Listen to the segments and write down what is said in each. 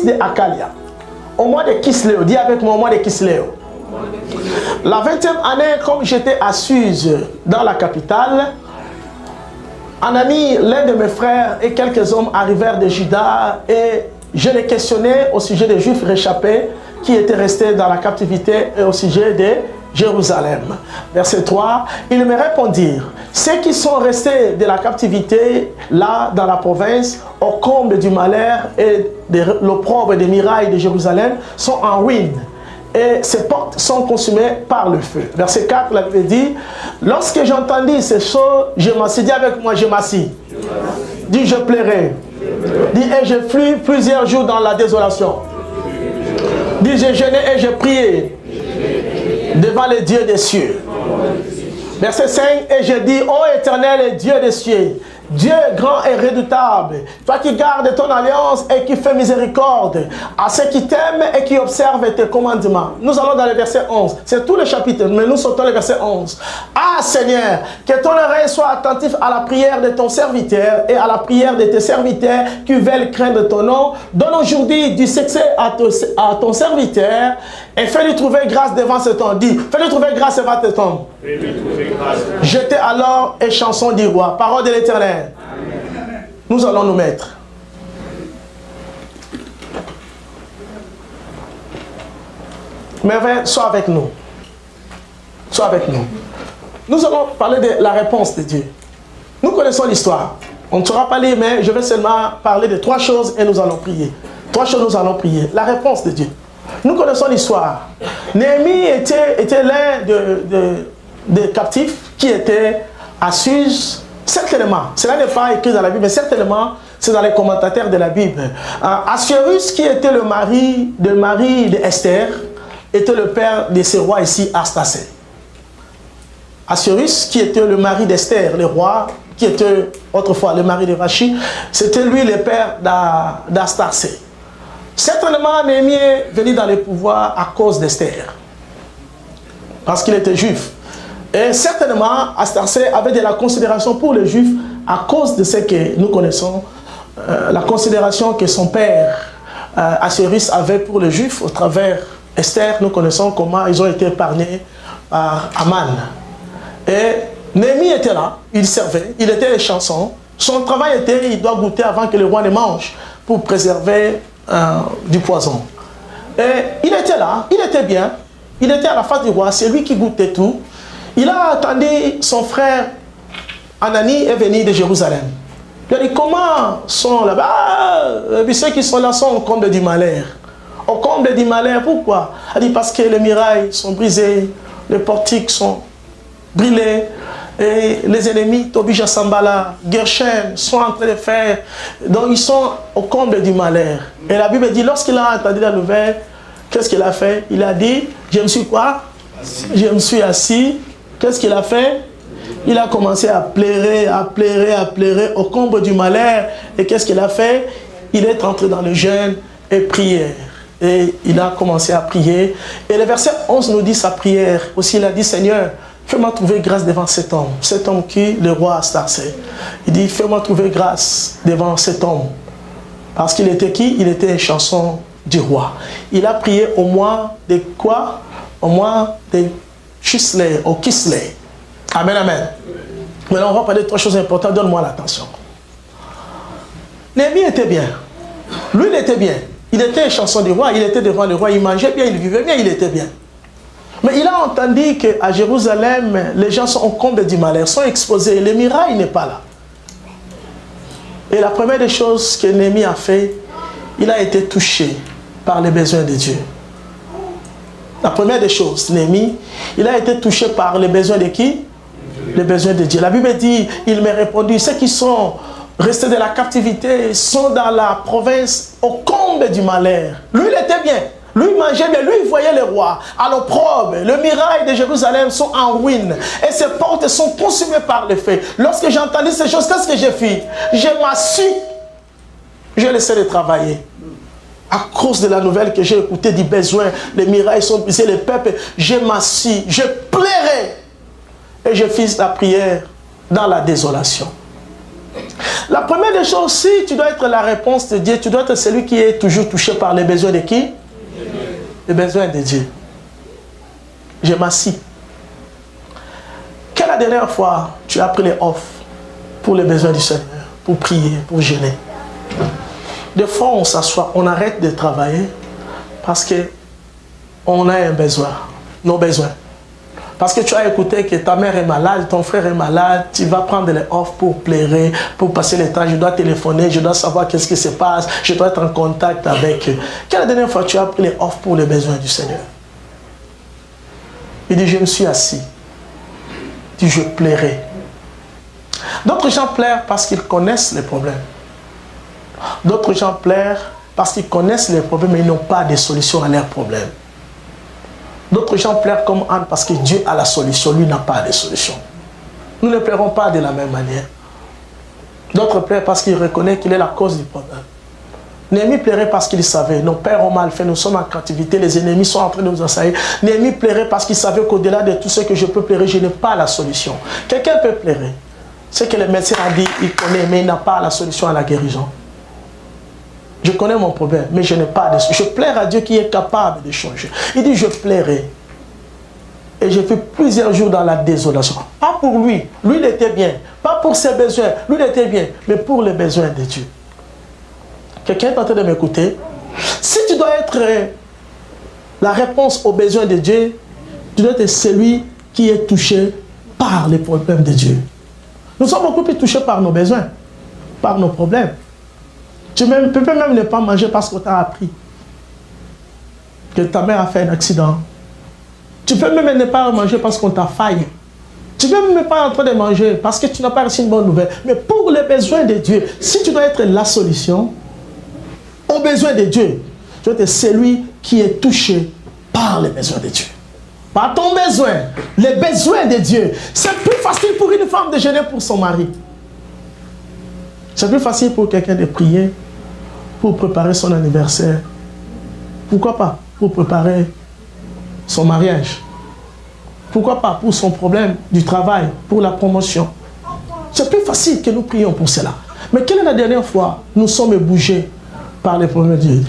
fils de Akalia, au mois de Kisléo, dis avec moi au mois de Kisléo. La 20e année, comme j'étais à Suse, dans la capitale, Anani, l'un de mes frères et quelques hommes arrivèrent de Juda et je les questionnais au sujet des Juifs réchappés qui étaient restés dans la captivité et au sujet de Jérusalem. Verset 3, ils me répondirent, ceux qui sont restés de la captivité là dans la province au comble du malheur et de l'opprobre des murailles de Jérusalem sont en ruine. Et ces portes sont consumées par le feu. Verset 4, la Bible dit, lorsque j'entendis ces choses, je m'assis. Dis avec moi, je m'assis. Dis, je plairai. Dis, et je fus plusieurs jours dans la désolation. Dis, je jeûnais et je priais devant le Dieu des cieux. Verset 5, et je dis, ô Éternel Dieu des cieux, Dieu grand et redoutable, toi qui gardes ton alliance et qui fais miséricorde à ceux qui t'aiment et qui observent tes commandements. Nous allons dans le verset 11. C'est tout le chapitre, mais nous sautons le verset 11. Ah Seigneur, que ton oreille soit attentive à la prière de ton serviteur et à la prière de tes serviteurs qui veulent craindre ton nom. Donne aujourd'hui du succès à ton serviteur et fais-lui trouver grâce devant cet homme. Dis, fais-lui trouver grâce devant cet homme. J'étais alors et chanson du roi. Parole de l'Éternel. Nous allons nous mettre. Merveille, sois avec nous. Sois avec nous. Nous allons parler de la réponse de Dieu. Nous connaissons l'histoire. On ne saura pas lire, mais je vais seulement parler de 3 choses et nous allons prier. 3 choses, nous allons prier. La réponse de Dieu. Nous connaissons l'histoire. Néhémie était l'un des captifs qui était à Suse. Certainement, cela n'est pas écrit dans la Bible, mais certainement, c'est dans les commentateurs de la Bible. Assuérus, qui était le mari d'Esther, était le père de ce roi ici, Astacé. Assuérus, qui était le mari d'Esther, le roi, qui était autrefois le mari de Vachi, c'était lui le père d'Astacé. Certainement, Néhémie est venu dans le pouvoir à cause d'Esther, parce qu'il était juif. Et certainement, Astacé avait de la considération pour les Juifs à cause de ce que nous connaissons, la considération que son père, Assuérus, avait pour les Juifs au travers Esther. Nous connaissons comment ils ont été épargnés par Aman. Et Néhémie était là, il servait, il était les chansons. Son travail était, il doit goûter avant que le roi ne mange pour préserver du poison. Et il était là, il était bien, il était à la face du roi, c'est lui qui goûtait tout. Il a attendu son frère Anani est venu de Jérusalem. Il a dit, comment sont là-bas? Ceux qui sont là sont au comble du malheur. Au comble du malheur, pourquoi? Il a dit, parce que les murailles sont brisées, les portiques sont brûlés, et les ennemis, Tobija Sambala, Gershom, sont en train de faire. Donc ils sont au comble du malheur. Et la Bible dit, lorsqu'il a entendu la nouvelle, qu'est-ce qu'il a fait? Il a dit, je me suis quoi? Je me suis assis. Qu'est-ce qu'il a fait? Il a commencé à pleurer au comble du malheur. Et qu'est-ce qu'il a fait? Il est entré dans le jeûne et prière. Et il a commencé à prier. Et le verset 11 nous dit sa prière. Aussi, il a dit, Seigneur, fais-moi trouver grâce devant cet homme qui, le roi Astacé. Il dit, fais-moi trouver grâce devant cet homme. Parce qu'il était qui? Il était une chanson du roi. Il a prié au mois de quoi? Au mois de Chislev, au Kislev. Amen, amen. Maintenant, on va parler de 3 choses importantes. Donne-moi l'attention. Néhémie était bien. Lui, il était bien. Il était une chanson du roi. Il était devant le roi. Il mangeait bien, il vivait bien, il était bien. Mais il a entendu qu'à Jérusalem, les gens sont au comble du malheur, sont exposés. Le miracle n'est pas là. Et la première des choses que Néhémie a fait, il a été touché par les besoins de Dieu. La première des choses, Néhémie, il a été touché par les besoins de qui? Les besoins de Dieu. La Bible dit, il m'a répondu, ceux qui sont restés de la captivité sont dans la province au comble du malheur. Lui, il était bien. Lui, il mangeait bien. Lui, il voyait le roi à l'opprobre. Le muraille de Jérusalem sont en ruine. Et ses portes sont consumées par le feu. Lorsque j'ai entendu ces choses, qu'est-ce que j'ai fait? Je m'assis. J'ai laissé de travailler. À cause de la nouvelle que j'ai écoutée du besoin, les murailles sont brisées, les peuples, je m'assis, je pleurais. Et je fis la prière dans la désolation. La première des choses, si tu dois être la réponse de Dieu, tu dois être celui qui est toujours touché par les besoins de qui? Les besoins de Dieu. Je m'assis. Quelle est la dernière fois tu as pris les offres pour les besoins du Seigneur, pour prier, pour jeûner? Des fois, on s'assoit, on arrête de travailler parce qu'on a un besoin, nos besoins. Parce que tu as écouté que ta mère est malade, ton frère est malade, tu vas prendre les offres pour pleurer, pour passer le temps. Je dois téléphoner, je dois savoir qu'est-ce qui se passe, je dois être en contact avec eux. Quelle est la dernière fois tu as pris les offres pour les besoins du Seigneur? Il dit, je me suis assis. Il dit, je pleurais. D'autres gens pleurent parce qu'ils connaissent les problèmes. D'autres gens pleurent parce qu'ils connaissent les problèmes mais ils n'ont pas de solution à leurs problèmes. D'autres gens pleurent comme Anne parce que Dieu a la solution, lui n'a pas de solution. Nous ne pleurons pas de la même manière. D'autres pleurent parce qu'ils reconnaissent qu'il est la cause du problème. Néhémie pleurait parce qu'il savait, nos pères ont mal fait, nous sommes en captivité, les ennemis sont en train de nous assaillir. Néhémie pleurait parce qu'il savait qu'au-delà de tout ce que je peux pleurer, je n'ai pas la solution. Quelqu'un peut pleurer. Ce que le médecin a dit, il connaît, mais il n'a pas la solution à la guérison. Je connais mon problème, mais je n'ai pas de solution. Je plaire à Dieu qui est capable de changer. Il dit, je plairai. Et j'ai fait plusieurs jours dans la désolation. Pas pour lui. Lui, il était bien. Pas pour ses besoins. Lui, il était bien. Mais pour les besoins de Dieu. Quelqu'un est en train de m'écouter? Si tu dois être la réponse aux besoins de Dieu, tu dois être celui qui est touché par les problèmes de Dieu. Nous sommes beaucoup plus touchés par nos besoins, par nos problèmes. Tu peux même ne pas manger parce qu'on t'a appris que ta mère a fait un accident. Tu peux même ne pas manger parce qu'on t'a failli. Tu peux même pas en train de manger parce que tu n'as pas reçu une bonne nouvelle. Mais pour les besoins de Dieu, si tu dois être la solution aux besoins de Dieu, tu dois être celui qui est touché par les besoins de Dieu. Par ton besoin, les besoins de Dieu. C'est plus facile pour une femme de jeûner pour son mari. C'est plus facile pour quelqu'un de prier pour préparer son anniversaire. Pourquoi pas? Pour préparer son mariage. Pourquoi pas? Pour son problème du travail, pour la promotion. C'est plus facile que nous prions pour cela. Mais quelle est la dernière fois nous sommes bougés par les problèmes de Dieu?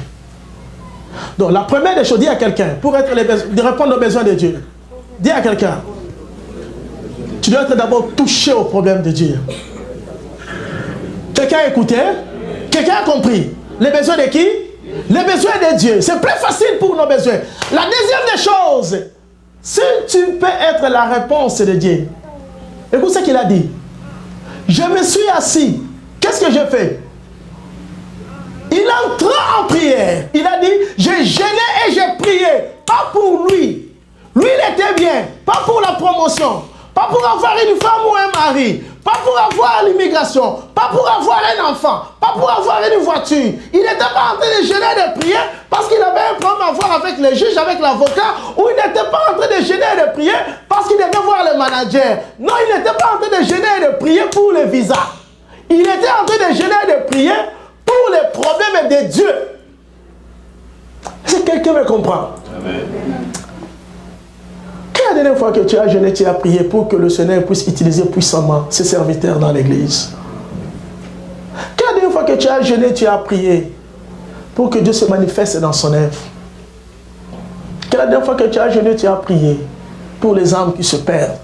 Donc la première des choses, dis à quelqu'un, pour être de répondre aux besoins de Dieu, dis à quelqu'un, tu dois être d'abord touché aux problèmes de Dieu. Quelqu'un a écouté? Quelqu'un a compris? Les besoins de qui? Les besoins de Dieu. C'est plus facile pour nos besoins. La deuxième des choses, si tu peux être la réponse de Dieu, écoute ce qu'il a dit. Je me suis assis. Qu'est-ce que j'ai fait? Il entra en prière. Il a dit, j'ai jeûné et j'ai prié. Pas pour lui. Lui, il était bien. Pas pour la promotion. Pas pour avoir une femme ou un mari. Pas pour avoir l'immigration. Pas pour avoir un enfant. Pas pour avoir une voiture. Il n'était pas en train de jeûner et de prier parce qu'il avait un problème à voir avec le juge, avec l'avocat. Ou il n'était pas en train de jeûner et de prier parce qu'il devait voir le manager. Non, il n'était pas en train de jeûner et de prier pour le visa. Il était en train de jeûner et de prier pour les problèmes de Dieu. Est-ce que quelqu'un me comprend? Amen. Quelle est la dernière fois que tu as jeûné, tu as prié pour que le Seigneur puisse utiliser puissamment ses serviteurs dans l'église? Quelle est la dernière fois que tu as jeûné, tu as prié pour que Dieu se manifeste dans son œuvre? Quelle est la dernière fois que tu as jeûné, tu as prié pour les âmes qui se perdent?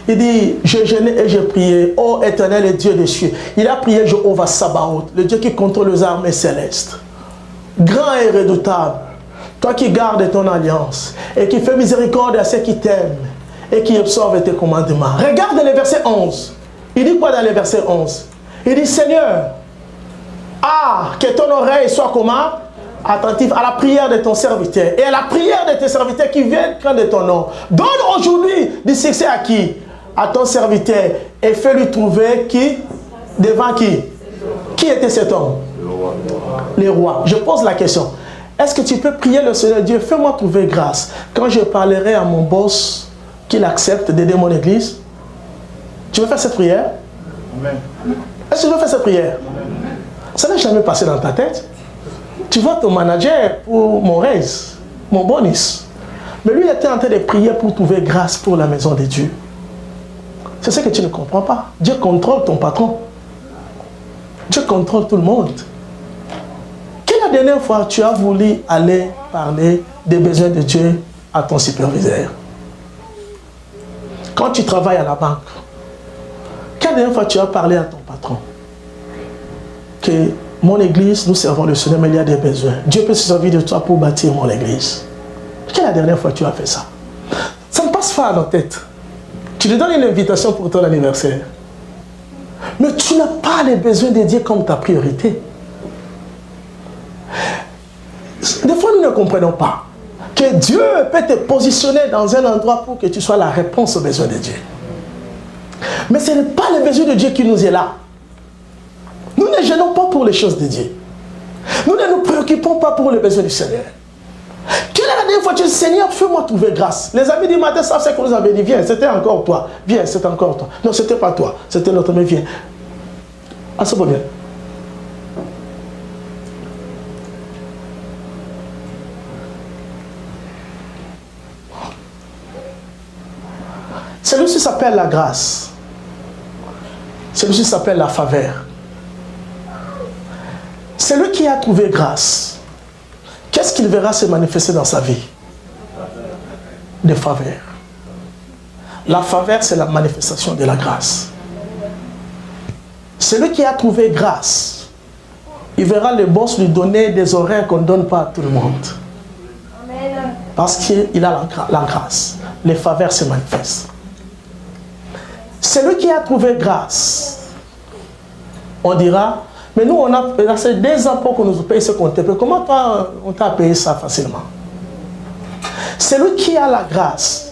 Il dit, j'ai jeûné et j'ai prié, ô éternel et Dieu des cieux. Il a prié Jéhovah Sabaoth, le Dieu qui contrôle les armées célestes. Grand et redoutable, toi qui gardes ton alliance et qui fais miséricorde à ceux qui t'aiment et qui observent tes commandements. Regarde le verset 11. Il dit quoi dans le verset 11? Il dit, Seigneur, que ton oreille soit comment? Attentive à la prière de ton serviteur et à la prière de tes serviteurs qui viennent craindre ton nom. Donne aujourd'hui du succès à qui? À ton serviteur et fais-lui trouver qui? Devant qui? Qui était cet homme? Les rois. Je pose la question. Est-ce que tu peux prier le Seigneur Dieu, fais-moi trouver grâce quand je parlerai à mon boss qu'il accepte d'aider mon église? Tu veux faire cette prière? Amen. Est-ce que tu veux faire cette prière? Amen. Ça n'a jamais passé dans ta tête. Tu vois ton manager pour mon raise, mon bonus. Mais lui, il était en train de prier pour trouver grâce pour la maison de Dieu. C'est ce que tu ne comprends pas. Dieu contrôle ton patron. Dieu contrôle tout le monde. Quelle est la dernière fois tu as voulu aller parler des besoins de Dieu à ton superviseur? Quand tu travailles à la banque, quelle dernière fois tu as parlé à ton patron que mon église, nous servons le Seigneur, mais il y a des besoins. Dieu peut se servir de toi pour bâtir mon église. Quelle est la dernière fois que tu as fait ça? Ça ne passe pas à notre tête. Tu lui donnes une invitation pour ton anniversaire. Mais tu n'as pas les besoins de Dieu comme ta priorité. Des fois, nous ne comprenons pas que Dieu peut te positionner dans un endroit pour que tu sois la réponse aux besoins de Dieu. Mais ce n'est pas le besoin de Dieu qui nous est là. Nous ne gênons pas pour les choses de Dieu. Nous ne nous préoccupons pas pour les besoins du Seigneur. Quelle est la dernière fois que tu dis, Seigneur, fais-moi trouver grâce? Les amis du matin savent ce qu'on nous avait dit. Viens, c'était encore toi. Viens, c'est encore toi. Non, c'était pas toi. C'était l'autre, mais viens. Ah, c'est bon, bien. Celui-ci s'appelle la grâce. Celui-ci s'appelle la faveur. Celui qui a trouvé grâce, qu'est-ce qu'il verra se manifester dans sa vie? Des faveurs. La faveur, c'est la manifestation de la grâce. Celui qui a trouvé grâce, il verra le boss lui donner des horaires qu'on ne donne pas à tout le monde. Parce qu'il a la grâce. Les faveurs se manifestent. Celui qui a trouvé grâce, on dira, mais nous on a passé des ans pour qu'on nous paye ce qu'on te paye. Comment toi on t'a payé ça facilement? Celui qui a la grâce,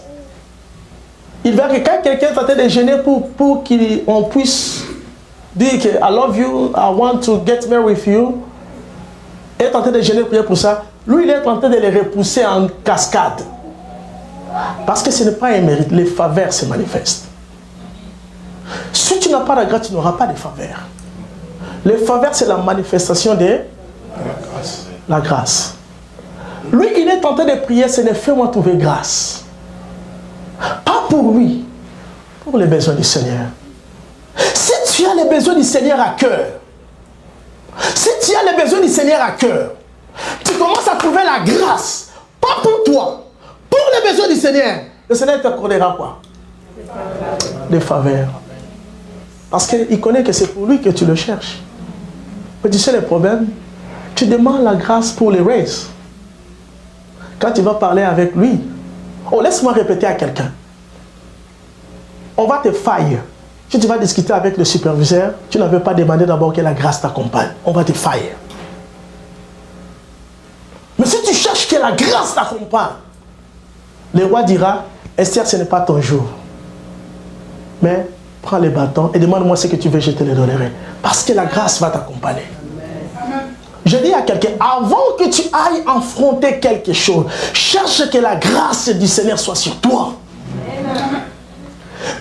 il verra que quand quelqu'un est en train de gêner pour qu'on puisse dire que I love you, I want to get married with you, est en train de gêner pour ça, lui il est en train de les repousser en cascade. Parce que ce n'est pas un mérite, les faveurs se manifestent. Si tu n'as pas la grâce, tu n'auras pas de faveur. Les faveurs, c'est la manifestation de la grâce. Lui, il est en train de prier, c'est de fais-moi trouver grâce. Pas pour lui, pour les besoins du Seigneur. Si tu as les besoins du Seigneur à cœur, si tu as les besoins du Seigneur à cœur, tu commences à trouver la grâce, pas pour toi, pour les besoins du Seigneur. Le Seigneur t'accordera quoi? Des faveurs. Parce qu'il connaît que c'est pour lui que tu le cherches. Mais tu sais le problème? Tu demandes la grâce pour les races. Quand tu vas parler avec lui, oh, laisse-moi répéter à quelqu'un. On va te faillir. Si tu vas discuter avec le superviseur, tu n'avais pas demandé d'abord que la grâce t'accompagne. On va te faillir. Mais si tu cherches que la grâce t'accompagne, le roi dira, Esther, ce n'est pas ton jour. Mais prends les bâtons et demande-moi ce que tu veux, je te les donnerai. Parce que la grâce va t'accompagner. Je dis à quelqu'un, avant que tu ailles affronter quelque chose, cherche que la grâce du Seigneur soit sur toi.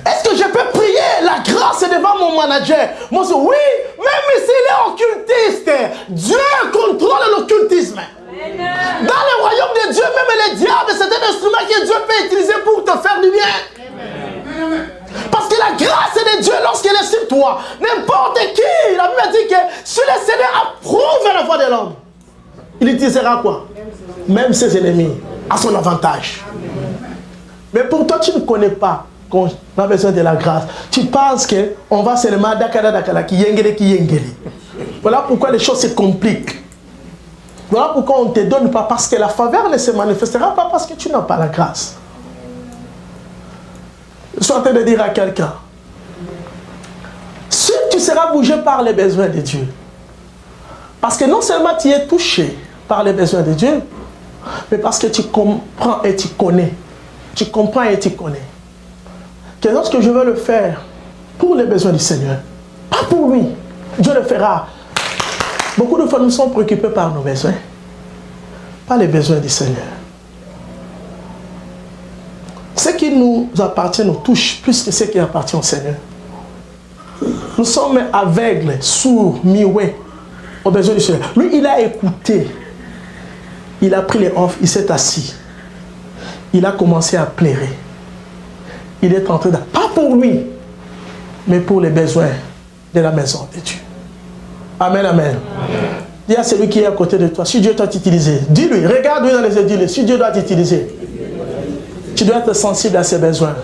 Est-ce que je peux prier la grâce devant mon manager? Moi, je dis, oui, même s'il est occultiste, Dieu contrôle l'occultisme. Dans le royaume de Dieu, même le diable, c'est un instrument que Dieu peut utiliser pour te faire du bien. Parce que la grâce de Dieu, lorsqu'elle est sur toi, n'importe qui, la Bible dit que si le Seigneur approuve la voix de l'homme, il utilisera quoi? Même ses ennemis, à son avantage. Mais pour toi, tu ne connais pas qu'on a besoin de la grâce. Tu penses qu'on va seulement dakala qui yengele. Voilà pourquoi les choses se compliquent. Voilà pourquoi on ne te donne pas, parce que la faveur ne se manifestera pas parce que tu n'as pas la grâce. Je suis en train de dire à quelqu'un, si tu seras bougé par les besoins de Dieu, parce que non seulement tu es touché par les besoins de Dieu, mais parce que tu comprends et tu connais. Tu comprends et tu connais. Que lorsque je veux le faire pour les besoins du Seigneur, pas pour lui, Dieu le fera. Beaucoup de fois, nous sommes préoccupés par nos besoins, pas les besoins du Seigneur. Ce qui nous appartient nous touche plus que ce qui appartient au Seigneur. Nous sommes aveugles, sourds, muets aux besoins du Seigneur. Lui, il a écouté. Il a pris les offres, il s'est assis. Il a commencé à pleurer. Il est en train de... Pas pour lui, mais pour les besoins de la maison de Dieu. Amen, amen. Dis à celui qui est à côté de toi, si Dieu doit t'utiliser, dis-lui, regarde-lui dans les yeux, dis-lui, si Dieu doit t'utiliser, tu dois être sensible à ses besoins.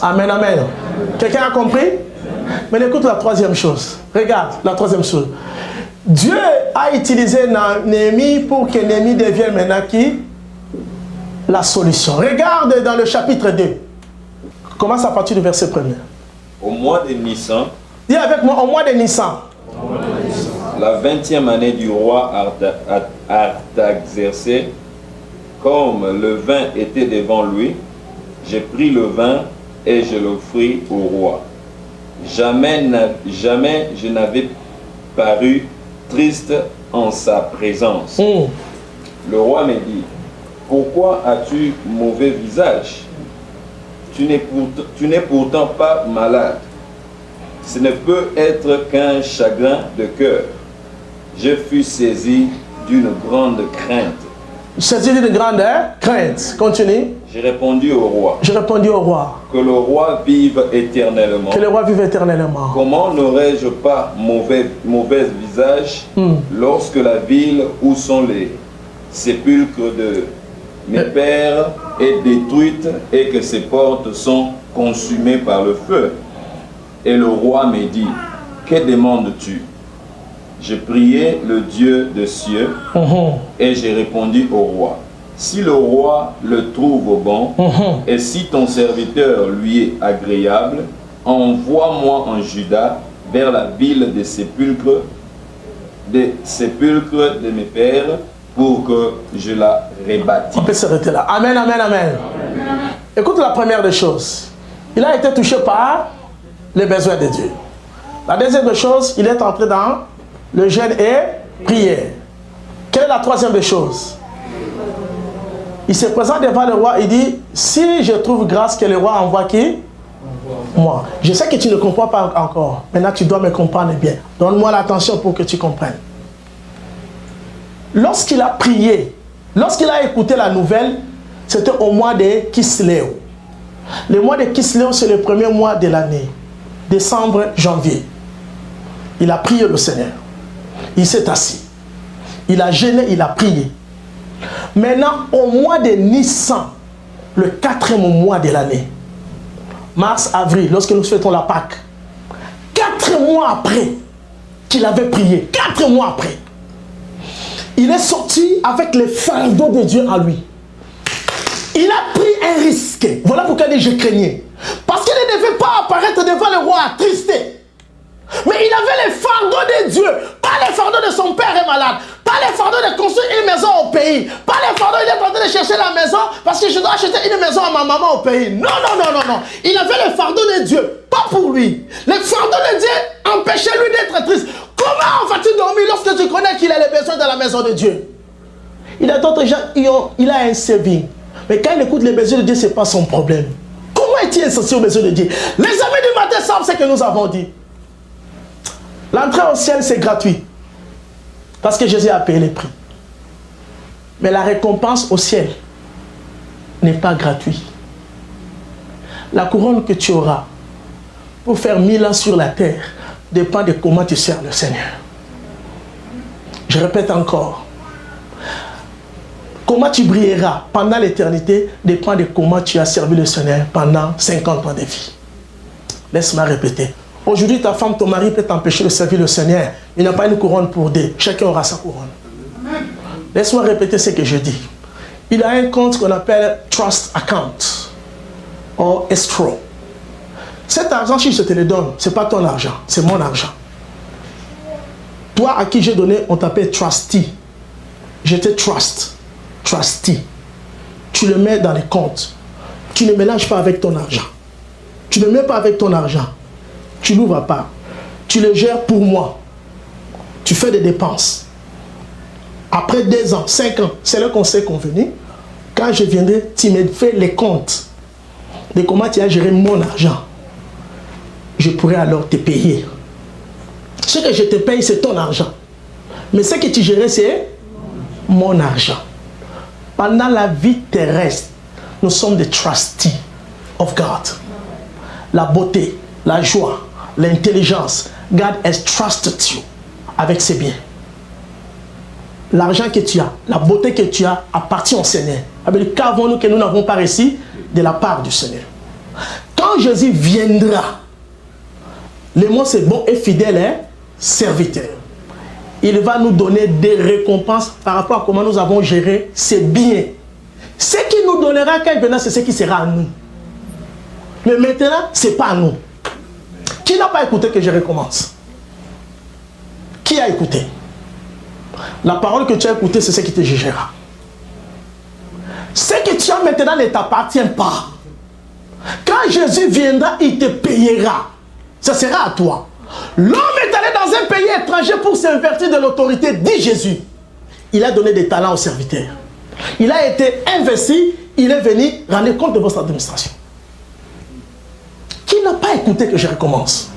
Amen, amen. Quelqu'un a compris? Mais écoute la troisième chose. Regarde, la troisième chose. Dieu a utilisé Néhémie pour que Néhémie devienne maintenant qui? La solution. Regarde dans le chapitre 2. Commence à partir du verset 1er. Au mois de Nissan. Dis avec moi, au mois de Nissan. La 20e année du roi Artaxerxès, comme le vin était devant lui, j'ai pris le vin et je l'offris au roi. Jamais je n'avais paru triste en sa présence. Le roi me dit, pourquoi as-tu mauvais visage? Tu n'es pourtant pas malade. Ce ne peut être qu'un chagrin de cœur. Je fus saisi d'une grande crainte. Saisi d'une grande crainte. Continue. J'ai répondu au roi. J'ai répondu au roi. Que le roi vive éternellement. Que le roi vive éternellement. Comment n'aurais-je pas mauvais visage lorsque la ville où sont les sépulcres de mes pères est détruite et que ses portes sont consumées par le feu? Et le roi me dit, que demandes-tu? J'ai prié le Dieu des cieux et j'ai répondu au roi. Si le roi le trouve bon et si ton serviteur lui est agréable, envoie-moi en Juda vers la ville des sépulcres de mes pères pour que je la rebâtisse. On peut s'arrêter là. Amen, amen, amen. Écoute la première des choses. Il a été touché par les besoins de Dieu. La deuxième des choses, il est entré dans le jeûne et prière. Quelle est la troisième des choses? Il se présente devant le roi, il dit, si je trouve grâce, que le roi envoie qui? Moi. Je sais que tu ne comprends pas encore. Maintenant, tu dois me comprendre bien. Donne-moi l'attention pour que tu comprennes. Lorsqu'il a prié, lorsqu'il a écouté la nouvelle, c'était au mois de Kislev. Le mois de Kislev, c'est le premier mois de l'année. Décembre, janvier. Il a prié le Seigneur. Il s'est assis. Il a jeûné, il a prié. Maintenant, au mois de Nissan, le 4e mois de l'année, mars, avril, lorsque nous fêtons la Pâque, 4 mois après qu'il avait prié, 4 mois après, il est sorti avec les fardeaux de Dieu en lui. Il a pris un risque. Voilà pourquoi il dit je craignais. Parce qu'il ne devait pas apparaître devant le roi attristé. Mais il avait les fardeaux de Dieu. Pas les fardeaux de son père est malade. Pas les fardeaux de construire une maison au pays. Pas les fardeaux il est en train de chercher la maison parce que je dois acheter une maison à ma maman au pays. Non, non, non, non, non. Il avait les fardeaux de Dieu. Pas pour lui. Les fardeaux de Dieu empêchaient lui d'être triste. Comment vas-tu dormir lorsque tu connais qu'il a les besoins de la maison de Dieu? Il y a d'autres gens, il a un service. Mais quand il écoute les besoins de Dieu, ce n'est pas son problème. Comment est-il insensible aux besoins de Dieu? Les amis du matin savent ce que nous avons dit. L'entrée au ciel, c'est gratuit. Parce que Jésus a payé les prix. Mais la récompense au ciel n'est pas gratuite. La couronne que tu auras pour faire 1000 ans sur la terre dépend de comment tu sers le Seigneur. Je répète encore. Comment tu brilleras pendant l'éternité dépend de comment tu as servi le Seigneur pendant 50 ans de vie. Laisse-moi répéter. Aujourd'hui, ta femme, ton mari peut t'empêcher de servir le Seigneur. Il n'a pas une couronne pour deux. Chacun aura sa couronne. Laisse-moi répéter ce que je dis. Il a un compte qu'on appelle Trust Account ou Escrow. Cet argent, si je te le donne, ce n'est pas ton argent, c'est mon argent. Toi à qui j'ai donné, on t'appelle Trustee. Je te trust. Trustee. Tu le mets dans les comptes. Tu ne mélanges pas avec ton argent. Tu ne mets pas avec ton argent. Tu n'ouvres pas. Tu le gères pour moi. Tu fais des dépenses. Après 2 ans, 5 ans, c'est le conseil convenu. Quand je viendrai, tu me fais les comptes de comment tu as géré mon argent. Je pourrais alors te payer. Ce que je te paye, c'est ton argent. Mais ce que tu gères, c'est mon argent. Pendant la vie terrestre, nous sommes des trustees of God. la beauté, la joie, l'intelligence. God has trusted you avec ses biens. L'argent que tu as, la beauté que tu as appartient au Seigneur. Qu'avons-nous que nous n'avons pas reçu de la part du Seigneur? Quand Jésus viendra, le mot c'est bon et fidèle est serviteur. Il va nous donner des récompenses par rapport à comment nous avons géré ces biens. Ce qui nous donnera quand il viendra, c'est ce qui sera à nous. Mais maintenant, ce n'est pas à nous. Qui n'a pas écouté que je recommence? Qui a écouté? La parole que tu as écoutée, c'est ce qui te jugera. Ce que tu as maintenant ne t'appartient pas. Quand Jésus viendra, il te payera. Ça sera à toi. L'homme est allé dans un pays étranger pour s'invertir de l'autorité, dit Jésus. Il a donné des talents aux serviteurs. Il a été investi, il est venu rendre compte de votre administration. Qui n'a pas écouté que je recommence?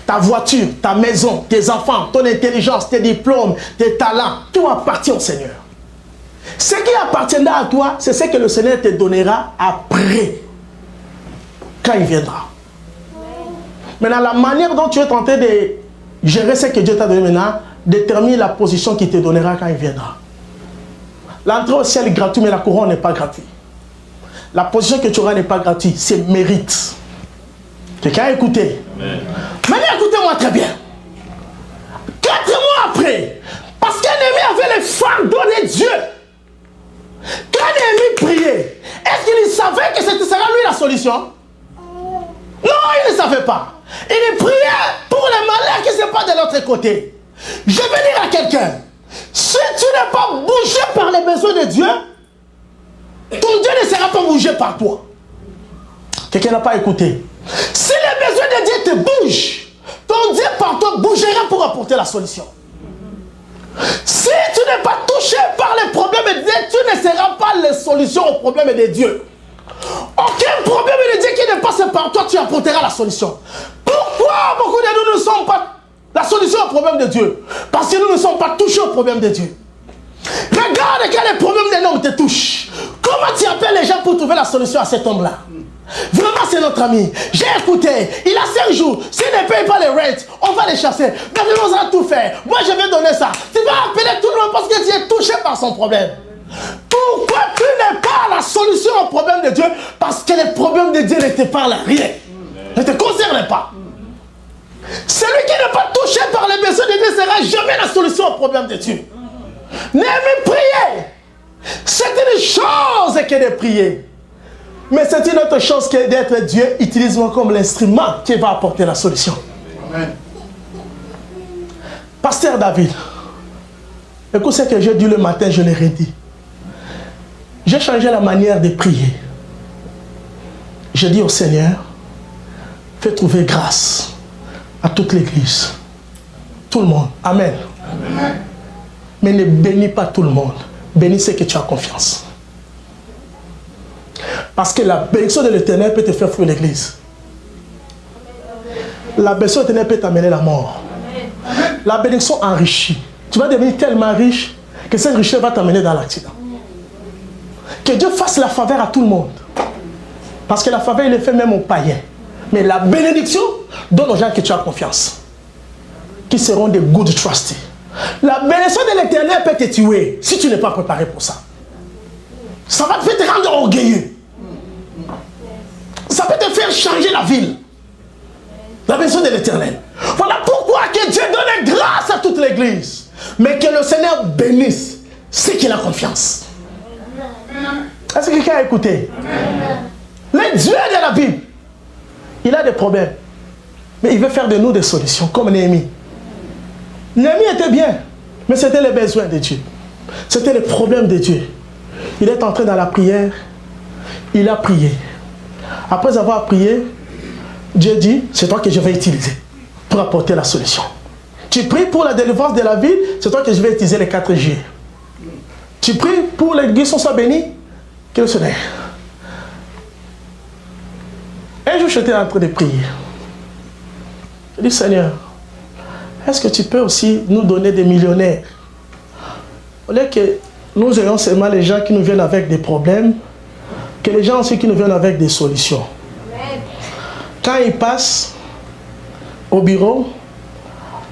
Ta voiture, ta maison, tes enfants, ton intelligence, tes diplômes, tes talents, tout appartient au Seigneur. Ce qui appartiendra à toi, c'est ce que le Seigneur te donnera après, quand il viendra. Maintenant, la manière dont tu es tenté de gérer ce que Dieu t'a donné maintenant, détermine la position qu'il te donnera quand il viendra. L'entrée au ciel est gratuite, mais la couronne n'est pas gratuite. La position que tu auras n'est pas gratuite, c'est mérite. Quelqu'un a écouté? Maintenant, écoutez-moi très bien. 4 mois après, parce qu'Néhémie avait le fardeau de Dieu, quand Néhémie priait, est-ce qu'il savait que ce serait lui la solution? Non, il ne savait pas. Il priait pour les malheurs qui ne sont pas de l'autre côté. Je vais dire à quelqu'un, si tu n'es pas bougé par les besoins de Dieu, ton Dieu ne sera pas bougé par toi. Quelqu'un n'a pas écouté. Si les besoins de Dieu te bougent, ton Dieu par toi bougera pour apporter la solution. Si tu n'es pas touché par les problèmes de Dieu, tu ne seras pas la solution aux problèmes de Dieu. Aucun problème de Dieu qui ne passe par toi, tu apporteras la solution. Pourquoi beaucoup de nous ne sommes pas la solution au problème de Dieu? Parce que nous ne sommes pas touchés au problème de Dieu. Regarde quel est le problème d'un homme te touche. Comment tu appelles les gens pour trouver la solution à cet homme-là? Vraiment, c'est notre ami. J'ai écouté. Il a 5 jours. S'il ne paye pas les rents, on va les chasser. Maintenant, on va tout faire. Moi, je vais donner ça. Tu vas appeler tout le monde parce que tu es touché par son problème. Pourquoi tu n'es pas la solution au problème de Dieu? Parce que les problèmes de Dieu ne te parlent rien. Ne te concernent pas. Celui qui n'est pas touché par les besoins de Dieu ne sera jamais la solution au problème de Dieu. N'aimez prier. C'est une chose que de prier. Mais c'est une autre chose que d'être Dieu. Utilise-moi comme l'instrument qui va apporter la solution. Amen. Pasteur David, écoute ce que j'ai dit le matin, je l'ai redit. J'ai changé la manière de prier. Je dis au Seigneur, fais trouver grâce à toute l'église. Tout le monde. Amen. Amen. Mais ne bénis pas tout le monde. Bénis ceux que tu as confiance. Parce que la bénédiction de l'Éternel peut te faire fuir l'église. La bénédiction de l'Éternel peut t'amener la mort. La bénédiction enrichit. Tu vas devenir tellement riche que cette richesse va t'amener dans l'accident. Que Dieu fasse la faveur à tout le monde. Parce que la faveur, il est fait même aux païens. Mais la bénédiction donne aux gens que tu as confiance. Qui seront des good trusted. La bénédiction de l'Éternel peut te tuer si tu n'es pas préparé pour ça. Ça va te rendre orgueilleux. Ça peut te faire changer la ville. La bénédiction de l'Éternel. Voilà pourquoi que Dieu donne grâce à toute l'église. Mais que le Seigneur bénisse ceux qui ont confiance. Est-ce que quelqu'un a écouté? Le Dieu de la Bible, il a des problèmes. Mais il veut faire de nous des solutions, comme Néhémie. Néhémie était bien, mais c'était les besoins de Dieu. C'était les problèmes de Dieu. Il est entré dans la prière, il a prié. Après avoir prié, Dieu dit, c'est toi que je vais utiliser pour apporter la solution. Tu pries pour la délivrance de la ville, c'est toi que je vais utiliser les 4 J. Tu pries pour que l'église soit bénie, que le Seigneur. Un jour, j'étais en train de prier. Je dis, Seigneur, est-ce que tu peux aussi nous donner des millionnaires? Au lieu que nous ayons seulement les gens qui nous viennent avec des problèmes, que les gens aussi qui nous viennent avec des solutions. quand il passe au bureau,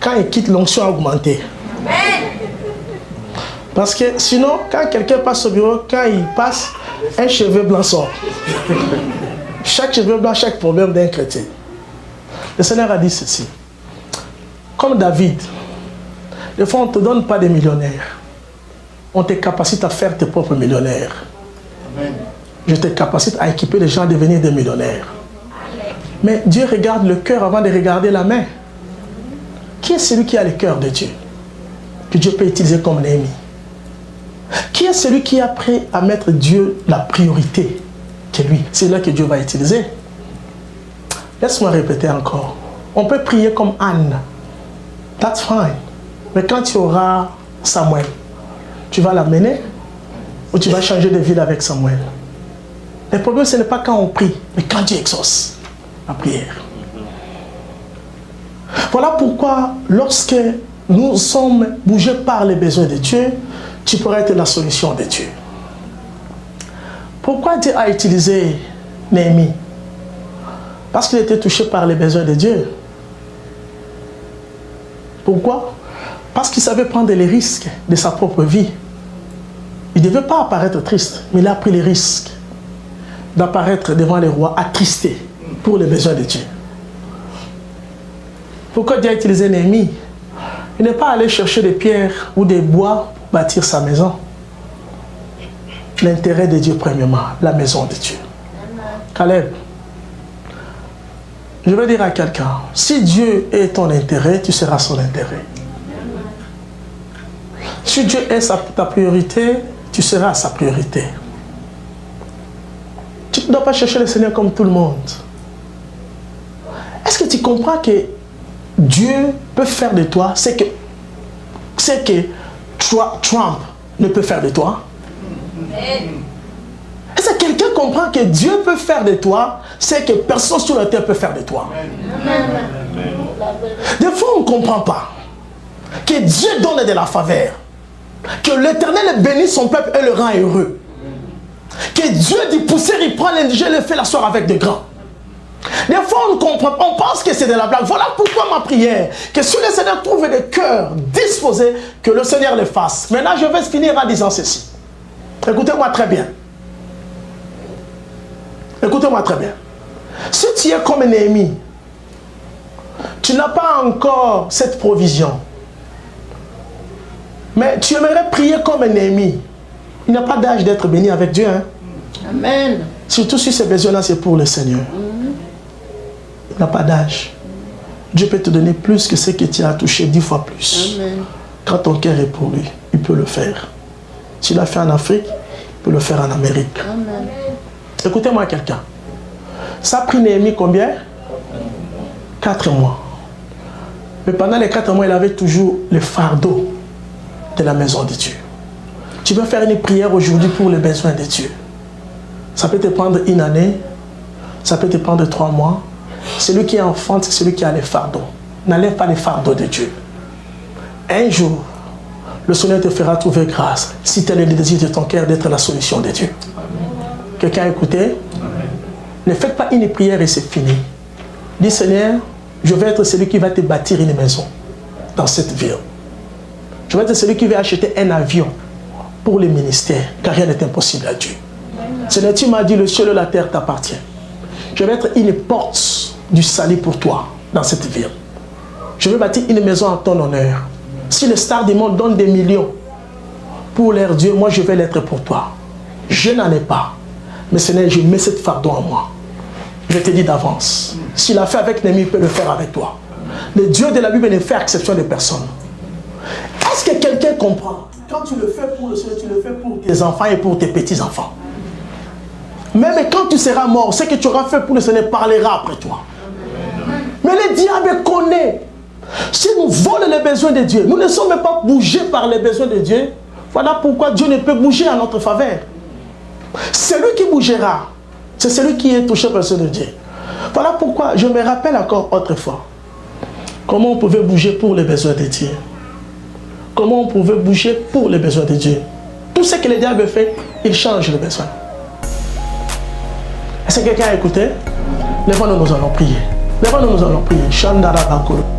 quand il quitte, l'onction a augmenté. Parce que sinon, quand quelqu'un passe au bureau, quand il passe, un cheveu blanc sort. Chaque cheveu blanc, chaque problème d'un chrétien. Le Seigneur a dit ceci. Comme David, des fois on ne te donne pas des millionnaires. On te capacite à faire tes propres millionnaires. Amen. Je te capacite à équiper les gens à devenir des millionnaires. Mais Dieu regarde le cœur avant de regarder la main. Qui est celui qui a le cœur de Dieu? Que Dieu peut utiliser comme Néhémie. Qui est celui qui est prêt à mettre Dieu la priorité? Que lui. C'est là que Dieu va utiliser. Laisse-moi répéter encore. On peut prier comme Anne. That's fine. Mais quand tu auras Samuel, tu vas l'amener ou tu vas changer de ville avec Samuel? Le problème, ce n'est pas quand on prie, mais quand Dieu exauce la prière. Voilà pourquoi, lorsque nous sommes bougés par les besoins de Dieu, tu pourrais être la solution de Dieu. Pourquoi Dieu a utilisé Néhémie? Parce qu'il était touché par les besoins de Dieu. Pourquoi? Parce qu'il savait prendre les risques de sa propre vie. Il ne devait pas apparaître triste, mais il a pris les risques d'apparaître devant les rois attristé pour les besoins de Dieu. Pourquoi Dieu a utilisé Néhémie? Il n'est pas allé chercher des pierres ou des bois pour bâtir sa maison. L'intérêt de Dieu premièrement, la maison de Dieu. Caleb, je veux dire à quelqu'un, si Dieu est ton intérêt, tu seras son intérêt. Si Dieu est ta priorité, tu seras sa priorité. Tu ne dois pas chercher le Seigneur comme tout le monde. Est-ce que tu comprends que Dieu peut faire de toi ce que Trump ne peut faire de toi? Est-ce que quelqu'un comprend que Dieu peut faire de toi ce que personne sur la terre peut faire de toi? Des fois, on ne comprend pas que Dieu donne de la faveur, que l'Éternel bénit son peuple et le rend heureux, que Dieu dit pousser, il prend l'indigène et le fait l'asseoir avec des grands. Des fois, on ne comprend pas, on pense que c'est de la blague. Voilà pourquoi ma prière, que si le Seigneur trouve des cœurs disposés, que le Seigneur les fasse. Maintenant, je vais finir en disant ceci. Écoutez-moi très bien. Écoutez-moi très bien. Si tu es comme Néhémie, tu n'as pas encore cette provision, mais tu aimerais prier comme Néhémie. Il n'a pas d'âge d'être béni avec Dieu. Hein? Amen. Surtout si ces besoins-là, c'est pour le Seigneur. Il n'a pas d'âge. Dieu peut te donner plus que ce que tu as touché 10 fois plus. Amen. Quand ton cœur est pour lui, il peut le faire. S'il l'a fait en Afrique, il peut le faire en Amérique. Amen. Écoutez-moi quelqu'un. Ça a pris Néhémie combien? 4 mois. Mais pendant les 4 mois, il avait toujours le fardeau de la maison de Dieu. Tu veux faire une prière aujourd'hui pour les besoins de Dieu. Ça peut te prendre 1 année, ça peut te prendre 3 mois. Celui qui est enfant, c'est celui qui a les fardeaux. N'enlève pas les fardeaux de Dieu. Un jour, le Seigneur te fera trouver grâce si tel est le désir de ton cœur d'être la solution de Dieu. Quelqu'un a écouté? Amen. Ne faites pas une prière et c'est fini. Dis Seigneur, je vais être celui qui va te bâtir une maison dans cette ville. Je vais être celui qui va acheter un avion pour le ministère, car rien n'est impossible à Dieu. Seigneur, tu m'as dit le ciel et la terre t'appartiennent. Je vais être une porte du salut pour toi dans cette ville. Je vais bâtir une maison en ton honneur. Si les stars du monde donnent des millions pour leur Dieu, moi je vais l'être pour toi. Je n'en ai pas. Mais Seigneur, je mets cette fardeau en moi. Je te dis d'avance. S'il a fait avec Néhémie, il peut le faire avec toi. Le Dieu de la Bible ne fait exception de personne. Est-ce que quelqu'un comprend? Quand tu le fais pour le Seigneur, tu le fais pour tes enfants et pour tes petits-enfants. Même quand tu seras mort, ce que tu auras fait pour le Seigneur parlera après toi. Mais le diable connaît. Si nous volons les besoins de Dieu, nous ne sommes même pas bougés par les besoins de Dieu. Voilà pourquoi Dieu ne peut bouger en notre faveur. Celui qui bougera, c'est celui qui est touché par le besoin de Dieu. Voilà pourquoi je me rappelle encore autrefois comment on pouvait bouger pour les besoins de Dieu. Comment on pouvait bouger pour les besoins de Dieu. Tout ce que le diable fait, il change le besoin. Est-ce que quelqu'un a écouté? Lève-nous, nous allons prier. Lève-nous, nous allons prier. Chandara Bakoro.